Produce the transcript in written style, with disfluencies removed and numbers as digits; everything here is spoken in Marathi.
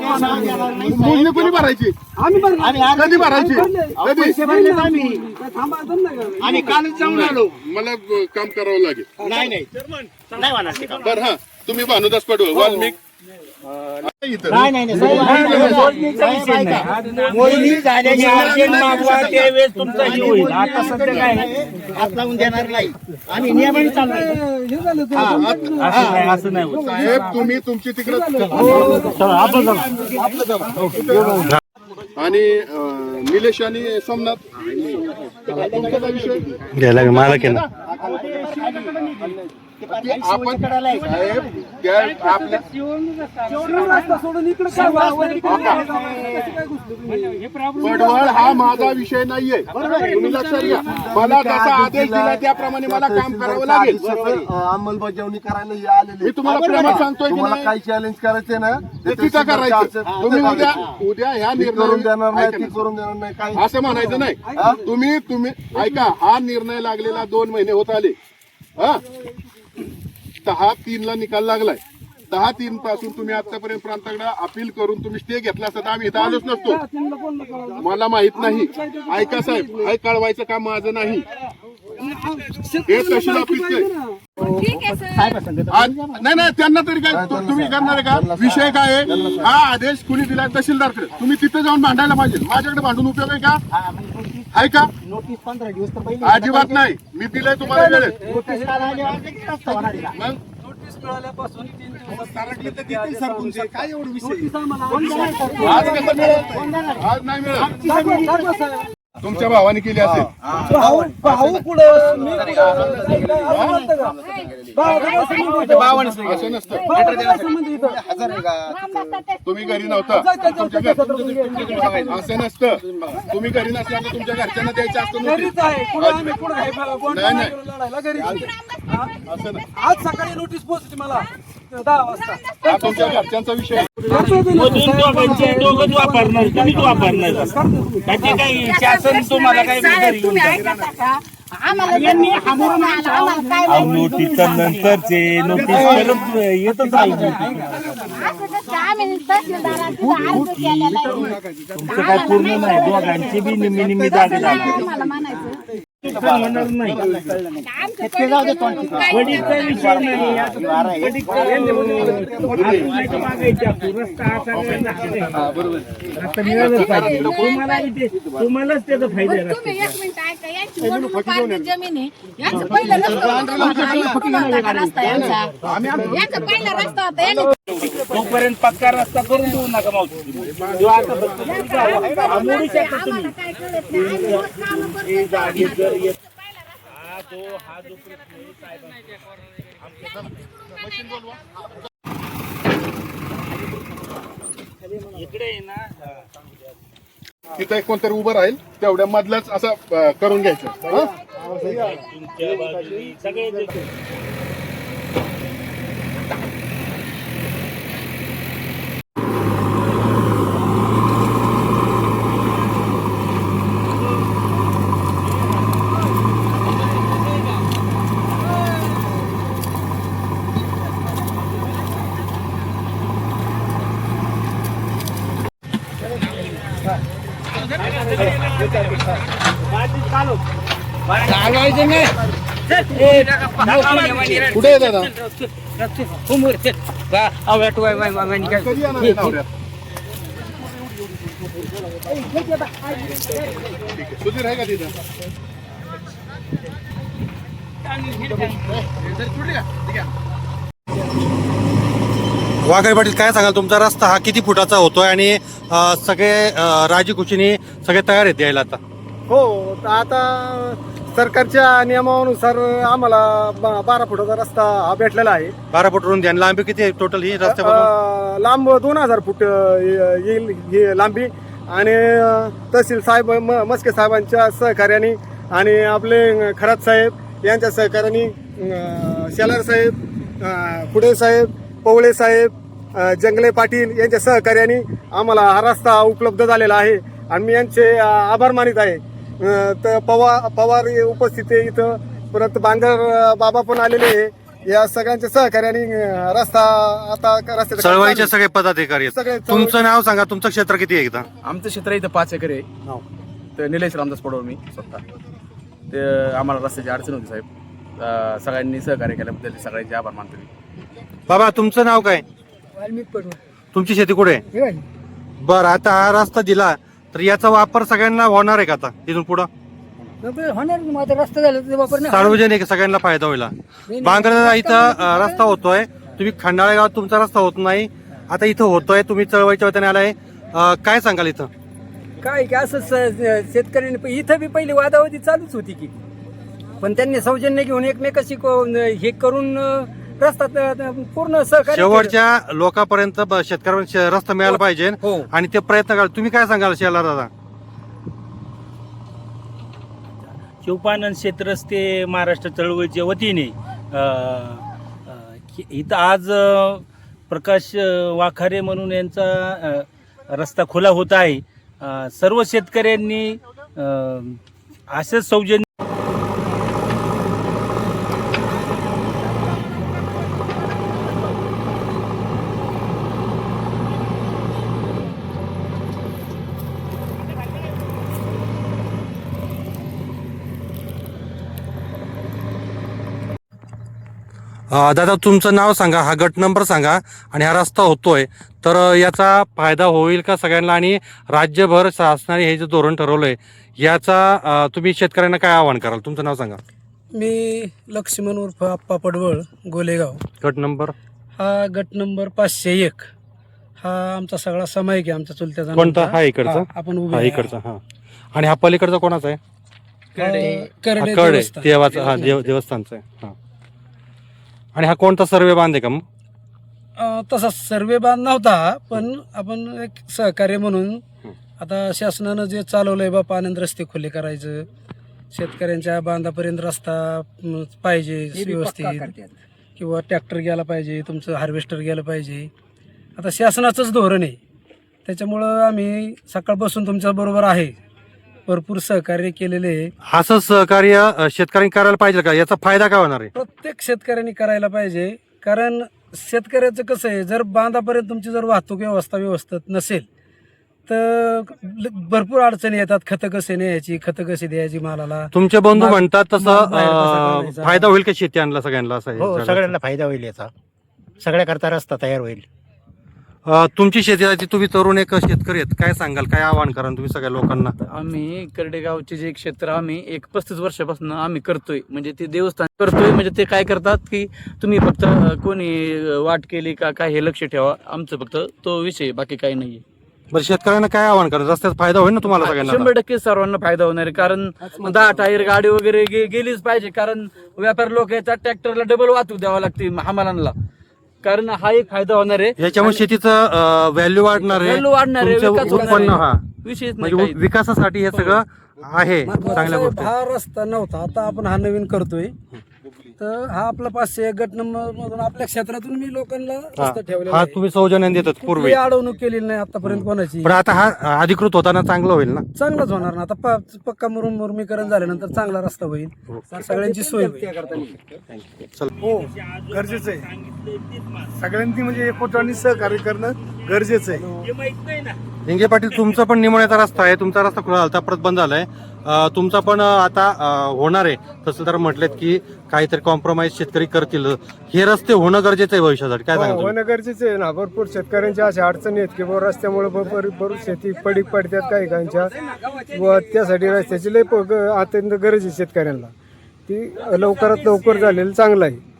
मोजणी कोणी भरायची? कधी भरायची? आम्ही कालच जाऊन आलो. मला काम करावं लागेल. नाही नाही होणार ते काम. बरं हा तुम्ही भानुदास पडवळ वाल्मिक मोजणी झाल्याची अर्जंट मागवा त्यावेळेस तुमचा हे होईल. आता सध्या काय हात लावून देणार नाही. आम्ही नियमाने चालणार. असं नाही होत साहेब तुम्ही तुमची तिकडे आणि निलेश आणि सोमनाथ घ्यायला मला केलं आपण साहेब आपल्या पडवळ हा माझा विषय नाहीये. तुम्ही लक्षात घ्या. मला जसा आदेश दिला त्याप्रमाणे मला काम करावं लागेल. अंमलबजावणी करायला आलेले मी तुम्हाला प्रेमात सांगतोय की तुम्हाला नाही? काही चॅलेंज करायचे ना ते तिथं करायचं. तुम्ही उद्या ह्या करून देणार नाही ती निर्णय करून देणार नाही काही असं म्हणायचं नाही. तुम्ही ऐका हा निर्णय लागलेला 2 महिने होत आले. हा 10/3 ला निकाल लागलाय. 10/3 पासून तुम्ही आतापर्यंत प्रांताकडे अपील करून तुम्ही स्टे घेतला असता तर आम्ही इथं आलोच नसतो. मला माहित नाही. ऐका साहेब हे कळवायचं काम माझं नाही. हे तहसील ऑफिस नाही त्यांना तरी काय तुम्ही करणार आहे का? विषय काय आहे? हा आदेश कुणी दिलाय? तहसीलदारकडे. तुम्ही तिथे जाऊन भांडायला पाहिजे. माझ्याकडे भांडून उपयोग आहे का? आहे का? नोटीस 15 दिवस तर पहिले अजिबात नाही. मी दिलंय तुम्हाला वेळेत. नोटीस काल आली वाटतं की रस्ता होणार आहे. मग मिळाल्यापासून 3 दिवस काय एवढं विषय? आज आज कसं मिळेल? आज नाही मिळेल. तुमच्या भावाने केली असेल. असं नसतं. तुम्ही घरी नव्हता तुमच्या असं नसतं. तुम्ही घरी नसला तर तुमच्या घरच्यांना द्यायचं असतं. नाही नाही असं नाही. आज सकाळी नोटीस पोहोचली मला 10 वाजता. हा तुमच्या घरच्यांचा विषय आहे. दोघंच वापरणार. तुम्हीच वापरणार. त्याचे काही शासन तुम्हाला काही नोटीस नंतरचे नोटीस येतच राहील. तुमचं काय पूर्ण नाही. दोघांची बी निम्मी निम्मी जागा झाली. होणार नाही. वडीलचा विषय नाही. रस्ता मिळालंच पाहिजे. तुम्हालाच त्याचा फायदा आहे. जमीन आहे याचं पहिलं रस्ता होता. तोपर्यंत पक्का रस्ता करून देऊ नका मावशी. इकडे ना तिथं एक कोणतरी उभं राहील तेवढ्या मधलंच असं करून घ्यायचं. हा? तुमच्या बाजूनी सगळे चालवायचं नाही. कुठे आहे दादा? कधी येणार आहे नवऱ्यात? ठीक आहे. सुधीर आहे का तिथं? वाघाई पाटील काय सांगाल? तुमचा रस्ता हा किती फुटाचा होतोय आणि सगळे राजी खुशीने सगळे तयार आहेत यायला आता? हो आता सरकारच्या नियमानुसार आम्हाला 12 फुटाचा रस्ता हा भेटलेला आहे. 12 फूट रुंदी आणि लांबी किती आहे टोटल ही रस्त्यापासून? लांब 2000 फूट येईल ही लांबी. आणि तहसील साहेब मस्के साहेबांच्या सहकार्याने आणि आपले खरात साहेब यांच्या सहकार्याने शेलार साहेब, खुडे साहेब, पवळे साहेब, जंगले पाटील यांच्या सहकार्याने आम्हाला हा रस्ता उपलब्ध झालेला आहे आणि मी यांचे आभार मानित आहे. तर पवार उपस्थित आहे इथं. परत बांगर बाबा पण आलेले आहे. या सगळ्यांच्या सहकार्याने रस्ता आता रस्त्याचं काम चळवळीचे चालू सगळे पदाधिकारी सगळे आहेत. चळवळी- तुमचं नाव सांगा, तुमचं क्षेत्र किती आहे एकदा? आमचं क्षेत्र इथं 5 एकर आहे. तर निलेश रामदास पडवळ मी स्वतः. ते आम्हाला रस्त्याची अडचण होती साहेब. सगळ्यांनी सहकार्य केल्याबद्दल सगळ्यांचे आभार मानतो मी. बाबा तुमचं नाव काय? तुमची शेती कुठे आहे? बरं, आता हा रस्ता दिला तर याचा वापर सगळ्यांना होणार आहे का आता इथून पुढं? होणार माझा रस्ता झाला तर वापर नाही सार्वजनिक सगळ्यांना फायदा होईल. बांगरला इथं रस्ता होतोय, तुम्ही खंडाळा गावात तुमचा रस्ता होत नाही, आता इथं होतोय, तुम्ही चळवळीच्या वतीने आलाय, काय सांगाल इथं? काय की असं शेतकऱ्यांनी इथं बी पहिली वादावादी चालूच होती की, पण त्यांनी सौजन्य घेऊन एकमेकाशी हे करून रस्ता पूर्ण सहकार्य केलं. शेवटच्या लोकांपर्यंत शेतकऱ्यांना रस्ता मिळाला पाहिजे हो. आणि ते प्रयत्न करा. तुम्ही काय सांगाल शेला दादा? शिवपानन शेतरस्ते महाराष्ट्र चळवळीच्या वतीने इथं आज प्रकाश वाखारे म्हणून यांचा रस्ता खुला होत आहे. सर्व शेतकऱ्यांनी असंच सौजन्य दादा तुमचं नाव सांगा, हा गट नंबर सांगा आणि हा रस्ता होतोय तर याचा फायदा होईल का सगळ्यांना? आणि राज्यभर शासनाने हे जे धोरण ठरवलंय याचा तुम्ही शेतकऱ्यांना काय आवाहन कराल? तुमचं नाव सांगा. मी लक्ष्मण उर्फ आप्पा पडवळ गोलेगाव. गट नंबर हा गट नंबर 501. हा आमचा सगळा समायिक आहे, आमचा चुलत्याचा कोणता? नव्हता. हा इकडचा? हा, आपण उभे हा आहे. इकडचा. हा, आणि हा पलीकडचा कोणाचा आहे? करडे कड देवस्थान. देवाचा. हा देवस्थानचा आहे. हा, आणि हा कोणता सर्वे बांध आहे का मग? तसा सर्वे बांध नव्हता, पण आपण एक सहकार्य म्हणून आता शासनानं जे चालवलंय बा आनंद रस्ते खुले करायचं, शेतकऱ्यांच्या बांधापर्यंत रस्ता पाहिजे व्यवस्थित, किंवा ट्रॅक्टर गेला पाहिजे, तुमचं हार्वेस्टर गेलं पाहिजे. आता शासनाचंच धोरण आहे, त्याच्यामुळं आम्ही सकाळपासून तुमच्या बरोबर आहे, भरपूर सहकार्य केलेले. असं सहकार्य शेतकऱ्यांनी करायला पाहिजे का? याचा फायदा काय होणार आहे? प्रत्येक शेतकऱ्यांनी करायला पाहिजे, कारण शेतकऱ्याचं कसं आहे, जर बांधापर्यंत तुमची जर वाहतूक व्यवस्थित नसेल तर भरपूर अडचणी येतात. खतं कसे न्यायची, खतं कशी द्यायची मालाला. तुमचे बंधू म्हणतात माल बाहेर कसा तसं काढायचा? फायदा होईल का शेती आणला सगळ्यांना? असं हो, आहे. सगळ्यांना फायदा होईल याचा. सगळ्याकरता रस्ता तयार होईल. तुमची शेती आहे, तुम्ही तरुण एक शेतकरी आहेत, काय सांगाल, काय आवाहन कराल तुम्ही सगळ्या लोकांना? आम्ही करडेगावचे जे क्षेत्र आम्ही 35 वर्षापासून आम्ही करतोय, म्हणजे ते देवस्थान करतोय. म्हणजे ते काय करतात की तुम्ही फक्त कोणी वाट केली का काय हे लक्ष ठेवा, आमचं फक्त तो विषय, बाकी काही नाहीये. बरं, शेतकऱ्यांना काय आवाहन कराल? रस्त्याचा फायदा होईल ना तुम्हाला सगळ्यांना? 100% सर्वांना फायदा होणार आहे. कारण 10 टायर गाडी वगैरे गेलीच पाहिजे, कारण व्यापारी लोक याचा ट्रॅक्टरला डबल वाहतूक द्यावा लागते हमालांना, कारण हा एक फायदा होणार आहे. याच्यामुळे शेतीचं व्हॅल्यू वाढणार आहे, Value वाढणार आहे, तुमचं विकास होणार उत्पन्न. आहे. हा, विशेष नाही म्हणजे काही. विकासासाठी हे सगळं आहे चांगल्या साहेब, गोष्टी. हा रस्ता नव्हता, आता आपण हा नवीन करतोय. तर हा आपला 501 गट नंबर मधून आपल्या क्षेत्रातून मी लोकांना रस्ता ठेवलेला हा आहे. तुम्ही सौजन्याने देतात पूर्वी, कुठलीही अडवणूक केलेली नाही आतापर्यंत कोणाची. पण आता हा अधिकृत होताना चांगलं होईल ना? चांगलाच होणार ना. आता पक्का मुरमीकरण झाल्यानंतर चांगला रस्ता होईल, सगळ्यांची सोय होईल. हो, गरजेचं आहे. सगळ्यांनी म्हणजे एकवटाने सहकार्य करणं गरजेचं आहे. हिंगे पाटील, तुमचा पण निमण्याचा रस्ता आहे, तुमचा रस्ता खुला झाला, परत बंद झालाय. तुमचा पण आता होणार आहे. तसं तर म्हटलेत की काहीतरी कॉम्प्रोमाइज शेतकरी करतील. हे रस्ते होणं गरजेचं आहे भविष्यासाठी, काय सांगा? होणं गरजेचं आहे ना. भरपूर शेतकऱ्यांच्या अशा अडचणी आहेत की रस्त्यामुळे भरपूर शेती पडीक पडतात काही काहींच्या, व त्यासाठी रस्त्याची लय अत्यंत गरज आहे शेतकऱ्यांना. ती लवकरात लवकर झालेलं चांगलं आहे.